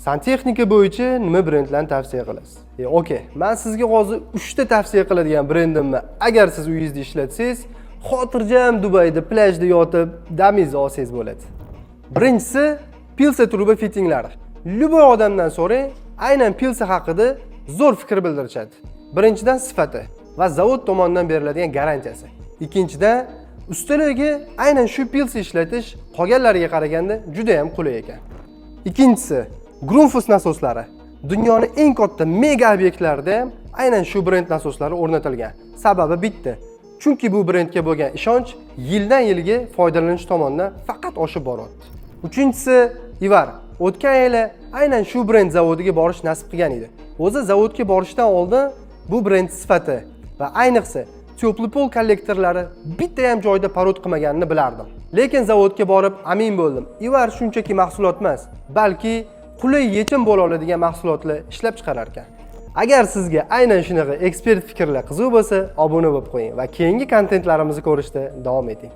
Santexnika bo'yicha nima brendlarni tavsiya qilasiz? Okey, men sizga hozir 3 ta tavsiya qiladigan brendimni agar siz uyingizda ishlatsangiz, xotirjam Dubayda plyajda yotib damingizni olsangiz bo'ladi. Birinchisi pilsa truba fittinglari. Любой odamdan so'rang, aynan pilsa haqida zo'r fikr bildirishadi. Birinchidan sifati va zavod tomonidan beriladigan garantiyasi. Ikkinchidan ustalarga aynan shu pilsa ishlatish qolganlariga qaraganda juda ham qulay ekan. Ikkinchisi Grundfos nasoslari. Dunyoning eng katta mega obyektlarida ham aynan shu brend nasoslari o'rnatilgan. Sababi bitta. Chunki bu brendga bo'lgan ishonch yildan yilga foydalanish tomonidan faqat oshib boryapti. Uchinchisi Ivar. O'tgan yili aynan shu brend zavodiga borish nasib qilgan edi. O'zi zavodga borishdan oldin bu brend sifati va ayniqsa teplый pol kollektorlari bitta ham joyda parod qilmaganini bilardim. Lekin zavodga borib amin bo'ldim. Ivar shunchaki mahsulot emas, balki qulay yechim bo'la oladigan mahsulotlar ishlab chiqarar ekan. Agar sizga aynan shunaqa ekspert fikrlar qiziq bo'lsa, obuna bo'lib qo'ying va keyingi kontentlarimizni ko'rishda davom eting.